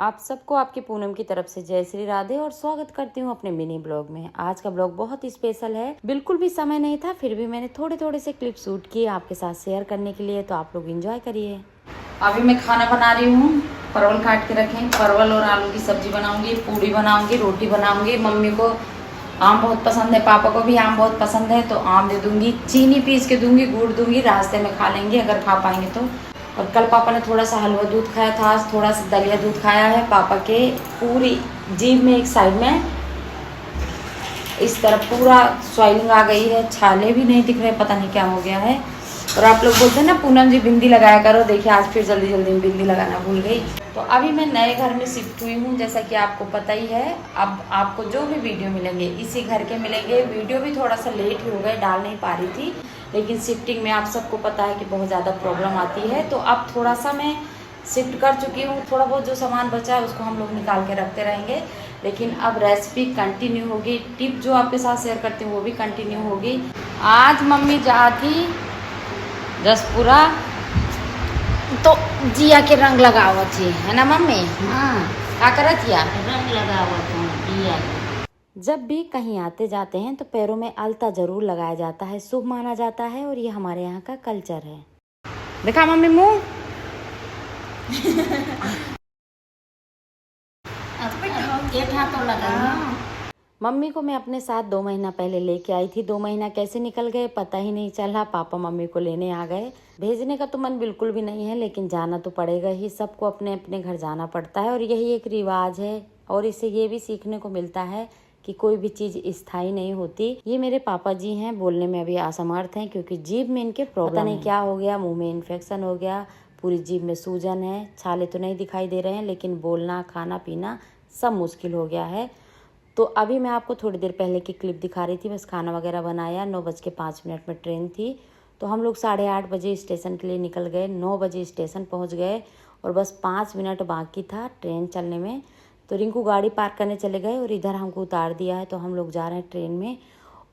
आप सबको आपकी पूनम की तरफ से जय श्री राधे और स्वागत करती हूँ अपने मिनी ब्लॉग में। आज का ब्लॉग बहुत ही स्पेशल है। बिल्कुल भी समय नहीं था, फिर भी मैंने थोड़े थोड़े से क्लिप शूट किए आपके साथ शेयर करने के लिए, तो आप लोग एंजॉय करिए। अभी मैं खाना बना रही हूँ। परवल काट के रखे, परवल और आलू की सब्जी बनाऊंगी, पूड़ी बनाऊंगी, रोटी बनाऊंगी। मम्मी को आम बहुत पसंद है, पापा को भी आम बहुत पसंद है, तो आम दे दूंगी, चीनी पीस के दूंगी, गुड़ दूंगी, रास्ते में खा लेंगे अगर खा पाएंगे तो। और कल पापा ने थोड़ा सा हलवा दूध खाया था, आज थोड़ा सा दलिया दूध खाया है। पापा के पूरी जीभ में एक साइड में इस तरफ पूरा स्वेलिंग आ गई है, छाले भी नहीं दिख रहे, पता नहीं क्या हो गया है। और आप लोग बोलते हैं ना पूनम जी बिंदी लगाया करो, देखिए आज फिर जल्दी जल्दी में बिंदी लगाना भूल गई। तो अभी मैं नए घर में शिफ्ट हुई हूँ, जैसा कि आपको पता ही है। अब आपको जो भी वीडियो मिलेंगे इसी घर के मिलेंगे। वीडियो भी थोड़ा सा लेट हो गए, डाल नहीं पा रही थी, लेकिन शिफ्टिंग में आप सबको पता है कि बहुत ज़्यादा प्रॉब्लम आती है। तो अब थोड़ा सा मैं शिफ्ट कर चुकी हूँ, थोड़ा बहुत जो सामान बचा है उसको हम लोग निकाल के रखते रहेंगे। लेकिन अब रेसिपी कंटिन्यू होगी, टिप जो आपके साथ शेयर करती हूँ वो भी कंटिन्यू होगी। आज मम्मी जहाँ थी जसपुरा, तो जिया के रंग लगावा थी, है ना मम्मी? हाँ, क्या करत या रंग लगावा था जिया। जब भी कहीं आते जाते हैं तो पैरों में अलता जरूर लगाया जाता है, शुभ माना जाता है, और ये हमारे यहाँ का कल्चर है। देखा मम्मी मुँह तो लगा। मम्मी को मैं अपने साथ 2 महीना पहले लेके आई थी। 2 महीना कैसे निकल गए पता ही नहीं चला। पापा मम्मी को लेने आ गए। भेजने का तो मन बिल्कुल भी नहीं है, लेकिन जाना तो पड़ेगा ही। सबको अपने अपने घर जाना पड़ता है और यही एक रिवाज है। और इससे ये भी सीखने को मिलता है कि कोई भी चीज स्थायी नहीं होती। ये मेरे पापा जी हैं, बोलने में अभी असमर्थ हैं क्योंकि जीभ में इनके प्रॉब्लम नहीं क्या हो गया, मुंह में इन्फेक्शन हो गया, पूरी जीभ में सूजन है। छाले तो नहीं दिखाई दे रहे हैं, लेकिन बोलना खाना पीना सब मुश्किल हो गया है। तो अभी मैं आपको थोड़ी देर पहले की क्लिप दिखा रही थी। बस खाना वगैरह बनाया, 9:05 में ट्रेन थी, तो हम लोग 8:30 बजे स्टेशन के लिए निकल गए। 9 बजे स्टेशन पहुंच गए और बस 5 मिनट बाकी था ट्रेन चलने में। तो रिंकू गाड़ी पार्क करने चले गए और इधर हमको उतार दिया है, तो हम लोग जा रहे हैं ट्रेन में।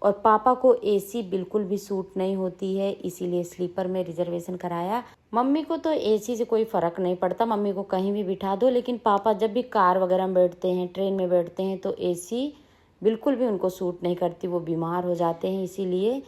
और पापा को एसी बिल्कुल भी सूट नहीं होती है, इसीलिए स्लीपर में रिजर्वेशन कराया। मम्मी को तो एसी से कोई फ़र्क नहीं पड़ता, मम्मी को कहीं भी बिठा दो, लेकिन पापा जब भी कार वगैरह में बैठते हैं, ट्रेन में बैठते हैं, तो एसी बिल्कुल भी उनको सूट नहीं करती, वो बीमार हो जाते हैं। इसीलिए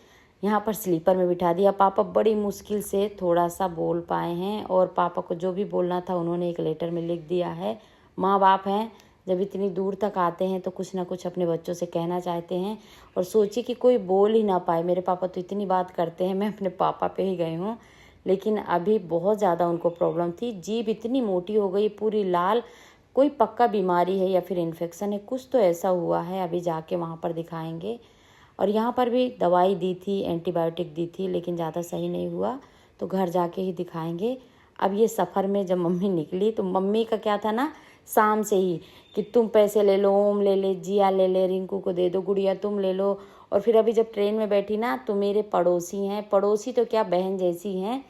यहाँ पर स्लीपर में बिठा दिया। पापा बड़ी मुश्किल से थोड़ा सा बोल पाए हैं, और पापा को जो भी बोलना था उन्होंने एक लेटर में लिख दिया है। माँ बाप हैं, जब इतनी दूर तक आते हैं तो कुछ ना कुछ अपने बच्चों से कहना चाहते हैं। और सोचिए कि कोई बोल ही ना पाए। मेरे पापा तो इतनी बात करते हैं, मैं अपने पापा पे ही गई हूँ, लेकिन अभी बहुत ज़्यादा उनको प्रॉब्लम थी। जीभ इतनी मोटी हो गई, पूरी लाल। कोई पक्का बीमारी है या फिर इन्फेक्शन है, कुछ तो ऐसा हुआ है। अभी जाके वहाँ पर दिखाएंगे। और यहाँ पर भी दवाई दी थी, एंटीबायोटिक दी थी, लेकिन ज़्यादा सही नहीं हुआ, तो घर जाके ही दिखाएंगे। अब ये सफ़र में जब मम्मी निकली तो मम्मी का क्या था ना, शाम से ही कि तुम पैसे ले लो, ओम ले ले, जिया ले ले, रिंकू को दे दो, गुड़िया तुम ले लो। और फिर अभी जब ट्रेन में बैठी ना, तो मेरे पड़ोसी हैं, पड़ोसी तो क्या बहन जैसी हैं,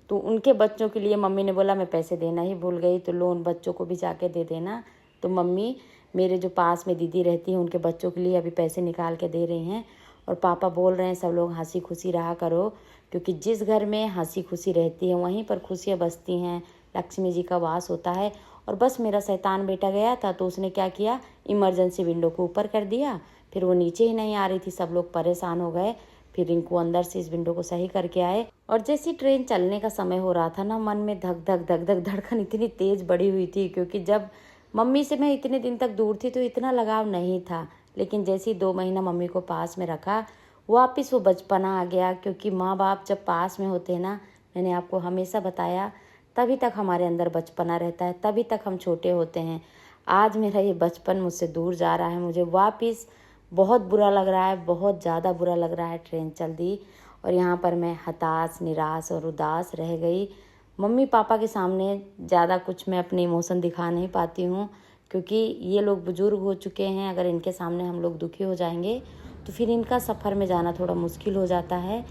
तो उनके बच्चों के लिए मम्मी ने बोला मैं पैसे देना ही भूल गई, तो लो उन बच्चों को भी जाके दे देना। तो मम्मी मेरे जो पास में दीदी रहती हैं उनके बच्चों के लिए अभी पैसे निकाल के दे रही हैं। और पापा बोल रहे हैं सब लोग हंसी खुशी रहा करो, क्योंकि जिस घर में हंसी खुशी रहती है वहीं पर खुशियाँ बसती हैं, लक्ष्मी जी का वास होता है। और बस मेरा शैतान बेटा गया था, तो उसने क्या किया, इमरजेंसी विंडो को ऊपर कर दिया, फिर वो नीचे ही नहीं आ रही थी। सब लोग परेशान हो गए। फिर रिंकू अंदर से इस विंडो को सही करके आए। और जैसी ट्रेन चलने का समय हो रहा था ना, मन में धक धक धक धक धड़कन इतनी तेज बढ़ी हुई थी, क्योंकि जब मम्मी से मैं इतने दिन तक दूर थी तो इतना लगाव नहीं था। लेकिन जैसे ही 2 महीना मम्मी को पास में रखा, वापस वो बचपना आ गया। क्योंकि माँ बाप जब पास में होते हैं ना, मैंने आपको हमेशा बताया, तभी तक हमारे अंदर बचपना रहता है, तभी तक हम छोटे होते हैं। आज मेरा ये बचपन मुझसे दूर जा रहा है, मुझे वापस बहुत बुरा लग रहा है, बहुत ज़्यादा बुरा लग रहा है। ट्रेन चल दी और यहाँ पर मैं हताश, निराश और उदास रह गई। मम्मी पापा के सामने ज़्यादा कुछ मैं अपने इमोशन दिखा नहीं पाती हूँ, क्योंकि ये लोग बुजुर्ग हो चुके हैं। अगर इनके सामने हम लोग दुखी हो जाएंगे तो फिर इनका सफ़र में जाना थोड़ा मुश्किल हो जाता है।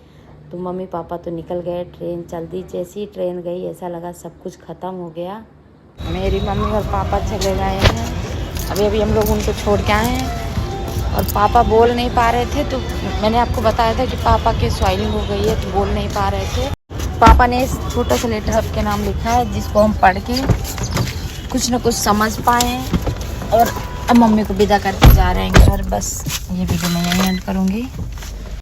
तो मम्मी पापा तो निकल गए, ट्रेन चल दी। जैसी ट्रेन गई ऐसा लगा सब कुछ ख़त्म हो गया। मेरी मम्मी और पापा चले गए हैं, अभी हम लोग उनको छोड़ के आए हैं। और पापा बोल नहीं पा रहे थे, तो मैंने आपको बताया था कि पापा की स्वेलिंग हो गई है, तो बोल नहीं पा रहे थे। पापा ने इस छोटा सा लेटर सबके नाम लिखा है, जिसको हम पढ़ के कुछ न कुछ समझ पाए। और अब मम्मी को विदा करके जा रहे हैं घर। बस ये वीडियो मैं यहीं एंड करूँगी।